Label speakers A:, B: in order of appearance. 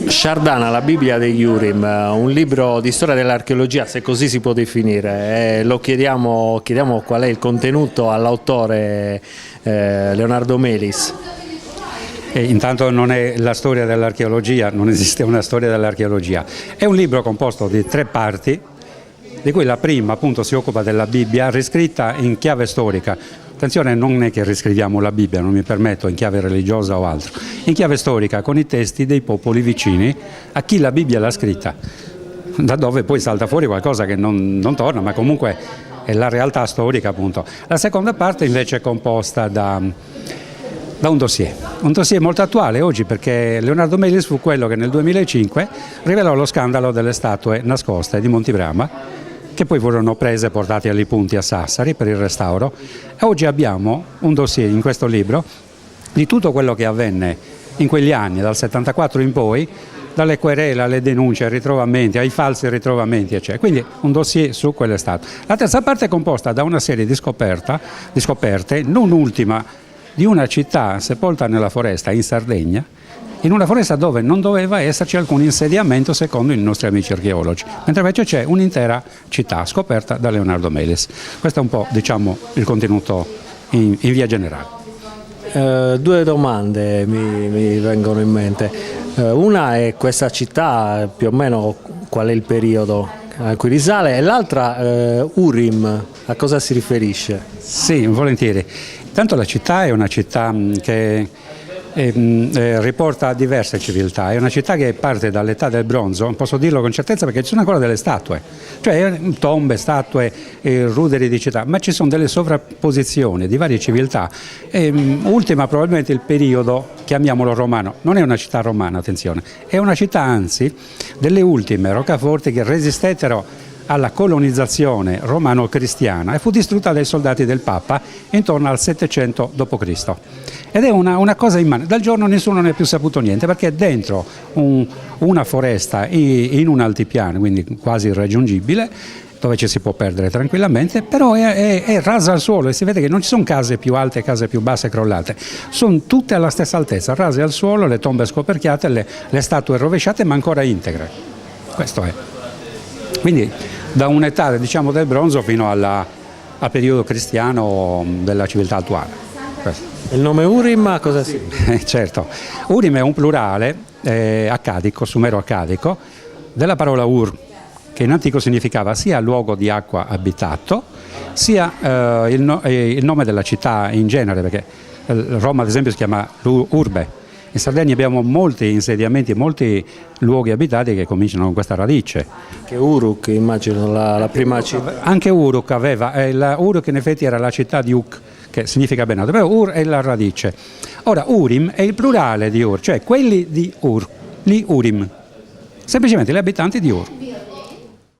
A: Shardana, la Bibbia degli Urim, un libro di storia dell'archeologia, se così si può definire. Lo chiediamo qual è il contenuto all'autore Leonardo Melis.
B: Intanto non è la storia dell'archeologia, non esiste una storia dell'archeologia. È un libro composto di 3 parti, di cui la prima appunto si occupa della Bibbia riscritta in chiave storica. Attenzione, non è che riscriviamo la Bibbia, non mi permetto, in chiave religiosa o altro, in chiave storica con i testi dei popoli vicini a chi la Bibbia l'ha scritta, da dove poi salta fuori qualcosa che non torna, ma comunque è la realtà storica appunto. La seconda parte invece è composta da un dossier molto attuale oggi, perché Leonardo Melis fu quello che nel 2005 rivelò lo scandalo delle statue nascoste di Monti Brama, che poi furono prese e portate agli punti a Sassari per il restauro. E oggi abbiamo un dossier in questo libro di tutto quello che avvenne in quegli anni, dal 74 in poi, dalle querele alle denunce, ai ritrovamenti, ai falsi ritrovamenti, eccetera. Quindi un dossier su quelle statue. La terza parte è composta da una serie di scoperte, non ultima, di una città sepolta nella foresta in Sardegna, in una foresta dove non doveva esserci alcun insediamento secondo i nostri amici archeologi, mentre invece c'è un'intera città scoperta da Leonardo Melis. Questo è un po', diciamo, il contenuto in via generale.
A: 2 domande mi vengono in mente. Una è questa città, più o meno qual è il periodo a cui risale, e l'altra Urim, a cosa si riferisce?
B: Sì, volentieri. Tanto la città è una città che riporta diverse civiltà, è una città che parte dall'età del bronzo, posso dirlo con certezza perché ci sono ancora delle statue, cioè tombe, statue, ruderi di città, ma ci sono delle sovrapposizioni di varie civiltà. Ultima probabilmente il periodo, chiamiamolo romano, non è una città romana, attenzione, è una città anzi delle ultime roccaforti che resistettero alla colonizzazione romano-cristiana e fu distrutta dai soldati del Papa intorno al 700 d.C. Ed è una cosa immane. Dal giorno nessuno ne ha più saputo niente, perché è dentro una foresta in un altipiano, quindi quasi irraggiungibile, dove ci si può perdere tranquillamente, però è rasa al suolo e si vede che non ci sono case più alte, case più basse crollate, sono tutte alla stessa altezza, rase al suolo, le tombe scoperchiate, le statue rovesciate ma ancora integre. Questo è. Quindi da un'età, diciamo, del bronzo fino al periodo cristiano della civiltà attuale. Questo.
A: Il nome Urim a cosa significa?
B: Certo, Urim è un plurale accadico, sumero-accadico, della parola Ur, che in antico significava sia luogo di acqua abitato, sia il nome della città in genere, perché Roma ad esempio si chiama Urbe. In Sardegna abbiamo molti insediamenti, molti luoghi abitati che cominciano con questa radice.
A: Che Uruk, immagino, la prima città.
B: Anche Uruk aveva, Uruk in effetti era la città di Uk, che significa benato, però Ur è la radice. Ora Urim è il plurale di Ur, cioè quelli di Ur, gli Urim, semplicemente gli abitanti di Ur.